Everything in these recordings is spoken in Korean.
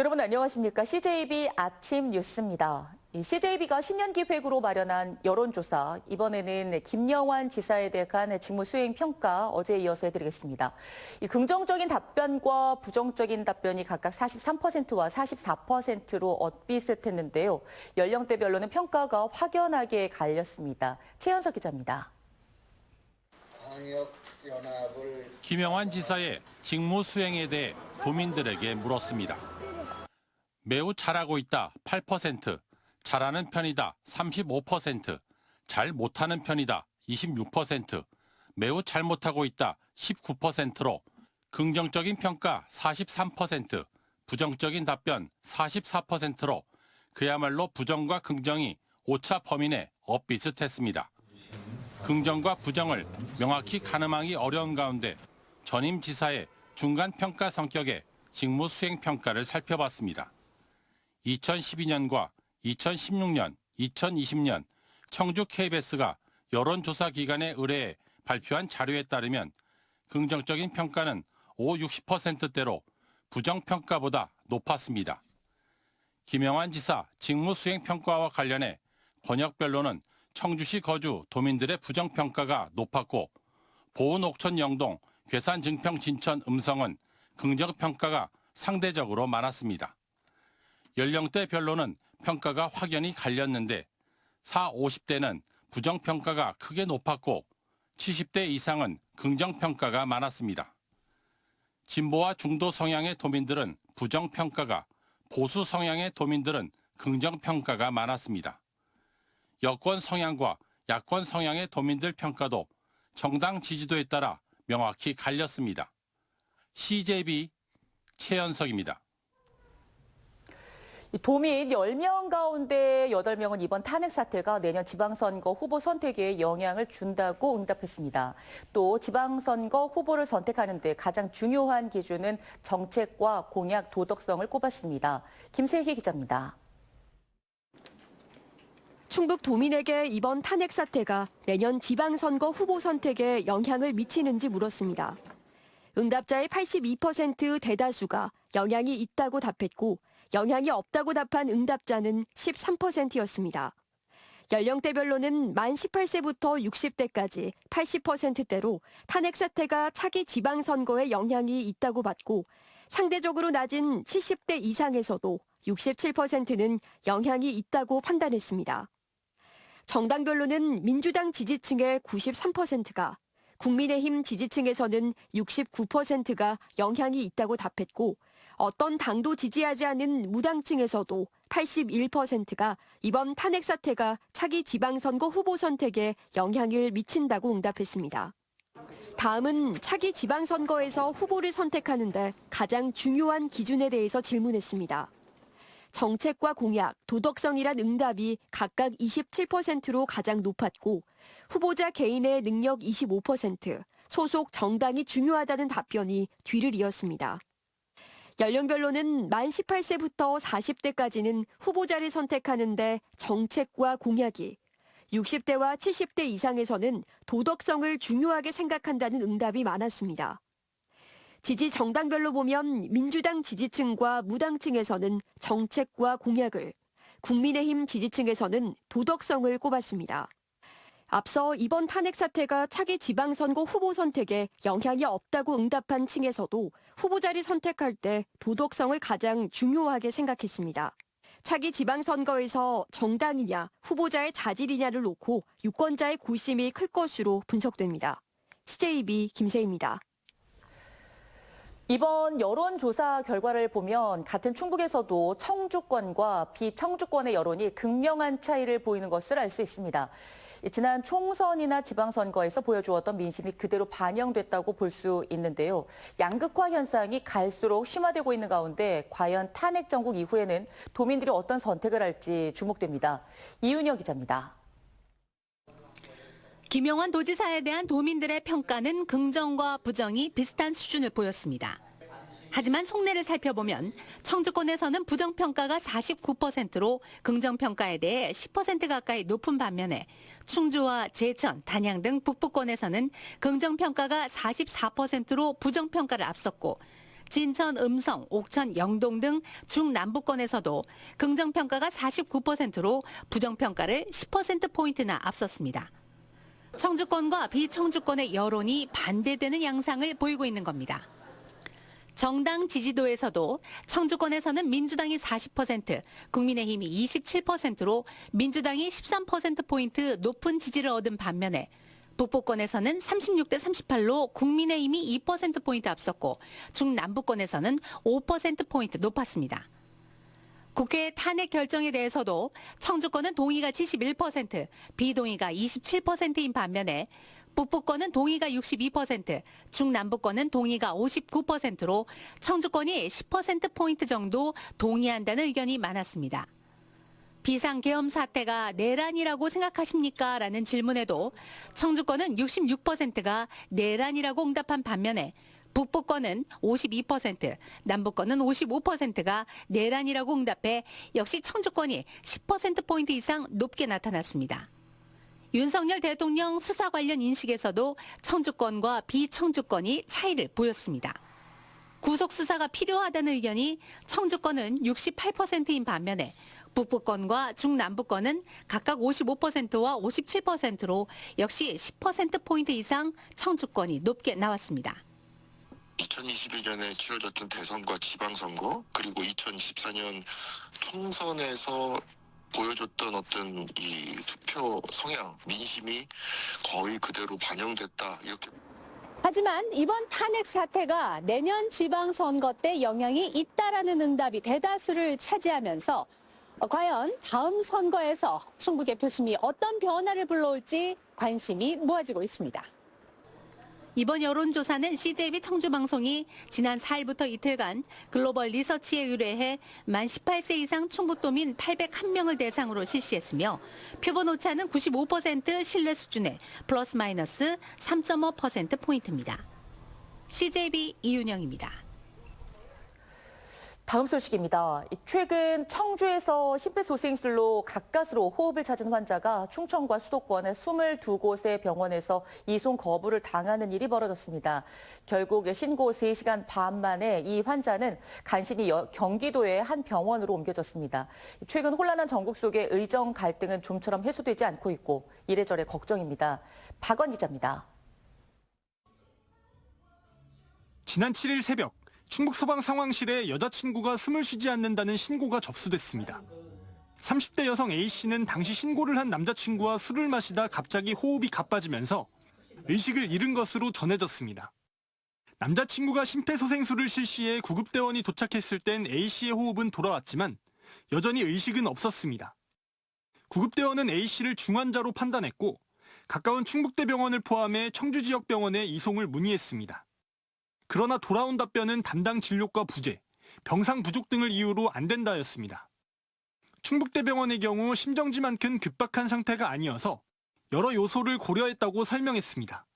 여러분 안녕하십니까? CJB 아침 뉴스입니다. 이 CJB가 신년기획으로 마련한 여론조사, 이번에는 김영환 지사에 대한 직무 수행 평가 어제에 이어서 해드리겠습니다. 이 긍정적인 답변과 부정적인 답변이 각각 43%와 44%로 엇비슷했는데요. 연령대별로는 평가가 확연하게 갈렸습니다. 최현석 기자입니다. 김영환 지사의 직무 수행에 대해 도민들에게 물었습니다. 매우 잘하고 있다 8%, 잘하는 편이다 35%, 잘 못하는 편이다 26%, 매우 잘못하고 있다 19%로 긍정적인 평가 43%, 부정적인 답변 44%로 그야말로 부정과 긍정이 오차 범위 내 엇비슷했습니다. 긍정과 부정을 명확히 가늠하기 어려운 가운데 전임 지사의 중간 평가 성격의 직무 수행 평가를 살펴봤습니다. 2012년과 2016년, 2020년 청주 KBS가 여론조사 기관에 의뢰해 발표한 자료에 따르면 긍정적인 평가는 60%대로 부정평가보다 높았습니다. 김영환 지사 직무 수행 평가와 관련해 권역별로는 청주시 거주 도민들의 부정평가가 높았고 보은 옥천 영동, 괴산 증평 진천 음성은 긍정평가가 상대적으로 많았습니다. 연령대별로는 평가가 확연히 갈렸는데 4, 50대는 부정평가가 크게 높았고 70대 이상은 긍정평가가 많았습니다. 진보와 중도 성향의 도민들은 부정평가가, 보수 성향의 도민들은 긍정평가가 많았습니다. 여권 성향과 야권 성향의 도민들 평가도 정당 지지도에 따라 명확히 갈렸습니다. CJB 최현석입니다. 도민 10명 가운데 8명은 이번 탄핵 사태가 내년 지방선거 후보 선택에 영향을 준다고 응답했습니다. 또 지방선거 후보를 선택하는 데 가장 중요한 기준은 정책과 공약 도덕성을 꼽았습니다. 김세희 기자입니다. 충북 도민에게 이번 탄핵 사태가 내년 지방선거 후보 선택에 영향을 미치는지 물었습니다. 응답자의 82% 대다수가 영향이 있다고 답했고 영향이 없다고 답한 응답자는 13%였습니다. 연령대별로는 만 18세부터 60대까지 80%대로 탄핵 사태가 차기 지방선거에 영향이 있다고 봤고 상대적으로 낮은 70대 이상에서도 67%는 영향이 있다고 판단했습니다. 정당별로는 민주당 지지층의 93%가, 국민의힘 지지층에서는 69%가 영향이 있다고 답했고 어떤 당도 지지하지 않은 무당층에서도 81%가 이번 탄핵 사태가 차기 지방선거 후보 선택에 영향을 미친다고 응답했습니다. 다음은 차기 지방선거에서 후보를 선택하는데 가장 중요한 기준에 대해서 질문했습니다. 정책과 공약, 도덕성이란 응답이 각각 27%로 가장 높았고 후보자 개인의 능력 25%, 소속 정당이 중요하다는 답변이 뒤를 이었습니다. 연령별로는 만 18세부터 40대까지는 후보자를 선택하는데 정책과 공약이, 60대와 70대 이상에서는 도덕성을 중요하게 생각한다는 응답이 많았습니다. 지지 정당별로 보면 민주당 지지층과 무당층에서는 정책과 공약을, 국민의힘 지지층에서는 도덕성을 꼽았습니다. 앞서 이번 탄핵 사태가 차기 지방선거 후보 선택에 영향이 없다고 응답한 층에서도 후보자를 선택할 때 도덕성을 가장 중요하게 생각했습니다. 차기 지방선거에서 정당이냐 후보자의 자질이냐를 놓고 유권자의 고심이 클 것으로 분석됩니다. CJB 김세희입니다. 이번 여론조사 결과를 보면 같은 충북에서도 청주권과 비청주권의 여론이 극명한 차이를 보이는 것을 알 수 있습니다. 지난 총선이나 지방선거에서 보여주었던 민심이 그대로 반영됐다고 볼 수 있는데요. 양극화 현상이 갈수록 심화되고 있는 가운데 과연 탄핵 정국 이후에는 도민들이 어떤 선택을 할지 주목됩니다. 이윤여 기자입니다. 김영환 도지사에 대한 도민들의 평가는 긍정과 부정이 비슷한 수준을 보였습니다. 하지만 속내를 살펴보면 청주권에서는 부정평가가 49%로 긍정평가에 대해 10% 가까이 높은 반면에 충주와 제천, 단양 등 북부권에서는 긍정평가가 44%로 부정평가를 앞섰고 진천, 음성, 옥천, 영동 등 중남부권에서도 긍정평가가 49%로 부정평가를 10%포인트나 앞섰습니다. 청주권과 비청주권의 여론이 반대되는 양상을 보이고 있는 겁니다. 정당 지지도에서도 청주권에서는 민주당이 40%, 국민의힘이 27%로 민주당이 13%포인트 높은 지지를 얻은 반면에 북부권에서는 36대 38로 국민의힘이 2%포인트 앞섰고 중남부권에서는 5%포인트 높았습니다. 국회 탄핵 결정에 대해서도 청주권은 동의가 71%, 비동의가 27%인 반면에 북부권은 동의가 62%, 중남부권은 동의가 59%로 청주권이 10%포인트 정도 동의한다는 의견이 많았습니다. 비상계엄 사태가 내란이라고 생각하십니까? 라는 질문에도 청주권은 66%가 내란이라고 응답한 반면에 북부권은 52%, 남부권은 55%가 내란이라고 응답해 역시 청주권이 10%포인트 이상 높게 나타났습니다. 윤석열 대통령 수사 관련 인식에서도 청주권과 비청주권이 차이를 보였습니다. 구속 수사가 필요하다는 의견이 청주권은 68%인 반면에 북부권과 중남부권은 각각 55%와 57%로 역시 10%포인트 이상 청주권이 높게 나왔습니다. 2021년에 치러졌던 대선과 지방선거 그리고 2014년 총선에서 보여줬던 어떤 이 투표 성향, 민심이 거의 그대로 반영됐다 이렇게. 하지만 이번 탄핵 사태가 내년 지방선거 때 영향이 있다라는 응답이 대다수를 차지하면서 과연 다음 선거에서 충북의 표심이 어떤 변화를 불러올지 관심이 모아지고 있습니다. 이번 여론조사는 CJB 청주방송이 지난 4일부터 이틀간 글로벌 리서치에 의뢰해 만 18세 이상 충북도민 801명을 대상으로 실시했으며 표본 오차는 95% 신뢰 수준의 플러스 마이너스 3.5%포인트입니다. CJB 이윤영입니다. 다음 소식입니다. 최근 청주에서 심폐소생술로 가까스로 호흡을 찾은 환자가 충청과 수도권의 22곳의 병원에서 이송 거부를 당하는 일이 벌어졌습니다. 결국 신고 3시간 반 만에 이 환자는 간신히 경기도의 한 병원으로 옮겨졌습니다. 최근 혼란한 전국 속의 의정 갈등은 좀처럼 해소되지 않고 있고 이래저래 걱정입니다. 박원 기자입니다. 지난 7일 새벽 충북소방상황실에 여자친구가 숨을 쉬지 않는다는 신고가 접수됐습니다. 30대 여성 A씨는 당시 신고를 한 남자친구와 술을 마시다 갑자기 호흡이 가빠지면서 의식을 잃은 것으로 전해졌습니다. 남자친구가 심폐소생술을 실시해 구급대원이 도착했을 땐 A씨의 호흡은 돌아왔지만 여전히 의식은 없었습니다. 구급대원은 A씨를 중환자로 판단했고 가까운 충북대병원을 포함해 청주 지역 병원에 이송을 문의했습니다. 그러나 돌아온 답변은 담당 진료과 부재, 병상 부족 등을 이유로 안 된다였습니다. 충북대병원의 경우 심정지만큼 급박한 상태가 아니어서 여러 요소를 고려했다고 설명했습니다.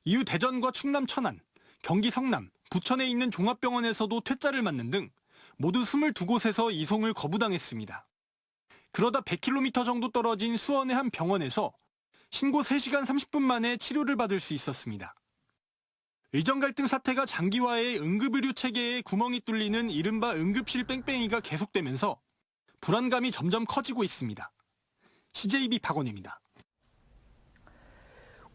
이후 대전과 충남 천안, 경기 성남, 부천에 있는 종합병원에서도 퇴짜를 맞는 등 모두 22곳에서 이송을 거부당했습니다. 그러다 100km 정도 떨어진 수원의 한 병원에서 신고 3시간 30분 만에 치료를 받을 수 있었습니다. 의정 갈등 사태가 장기화해 응급의료 체계에 구멍이 뚫리는 이른바 응급실 뺑뺑이가 계속되면서 불안감이 점점 커지고 있습니다. CJB 박원혜입니다.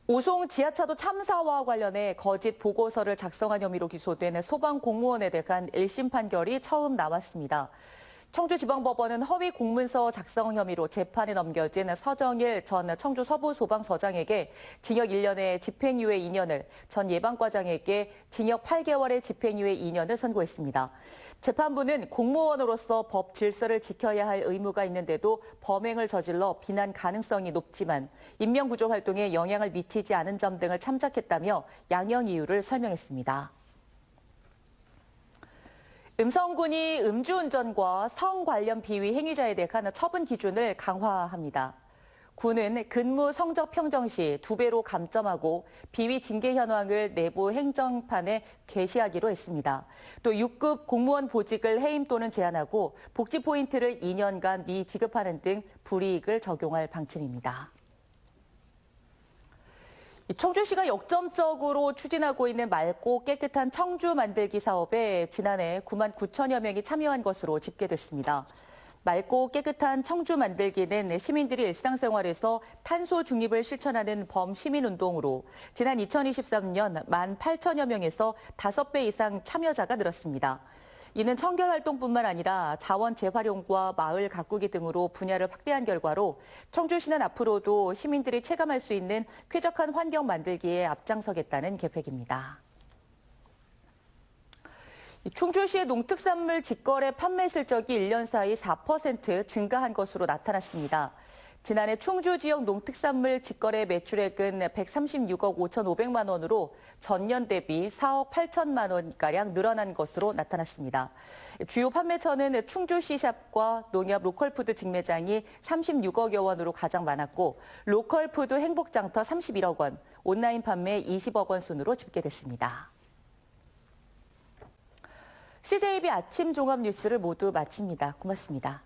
오송 지하차도 참사와 관련해 거짓 보고서를 작성한 혐의로 기소된 소방 공무원에 대한 1심 판결이 처음 나왔습니다. 청주지방법원은 허위 공문서 작성 혐의로 재판에 넘겨진 서정일 전 청주 서부소방서장에게 징역 1년의 집행유예 2년을, 전 예방과장에게 징역 8개월의 집행유예 2년을 선고했습니다. 재판부는 공무원으로서 법 질서를 지켜야 할 의무가 있는데도 범행을 저질러 비난 가능성이 높지만 인명구조 활동에 영향을 미치지 않은 점 등을 참작했다며 양형 이유를 설명했습니다. 음성군이 음주운전과 성 관련 비위 행위자에 대한 처분 기준을 강화합니다. 군은 근무 성적 평정 시 2배로 감점하고 비위 징계 현황을 내부 행정판에 게시하기로 했습니다. 또 6급 공무원 보직을 해임 또는 제한하고 복지 포인트를 2년간 미지급하는 등 불이익을 적용할 방침입니다. 청주시가 역점적으로 추진하고 있는 맑고 깨끗한 청주 만들기 사업에 지난해 9만 9천여 명이 참여한 것으로 집계됐습니다. 맑고 깨끗한 청주 만들기는 시민들이 일상생활에서 탄소 중립을 실천하는 범시민운동으로 지난 2023년 1만 8천여 명에서 5배 이상 참여자가 늘었습니다. 이는 청결 활동뿐만 아니라 자원 재활용과 마을 가꾸기 등으로 분야를 확대한 결과로 청주시는 앞으로도 시민들이 체감할 수 있는 쾌적한 환경 만들기에 앞장서겠다는 계획입니다. 충주시의 농특산물 직거래 판매 실적이 1년 사이 4% 증가한 것으로 나타났습니다. 지난해 충주 지역 농특산물 직거래 매출액은 136억 5,500만 원으로 전년 대비 4억 8천만 원가량 늘어난 것으로 나타났습니다. 주요 판매처는 충주시 샵과 농협 로컬푸드 직매장이 36억여 원으로 가장 많았고 로컬푸드 행복장터 31억 원, 온라인 판매 20억 원 순으로 집계됐습니다. CJB 아침 종합 뉴스를 모두 마칩니다. 고맙습니다.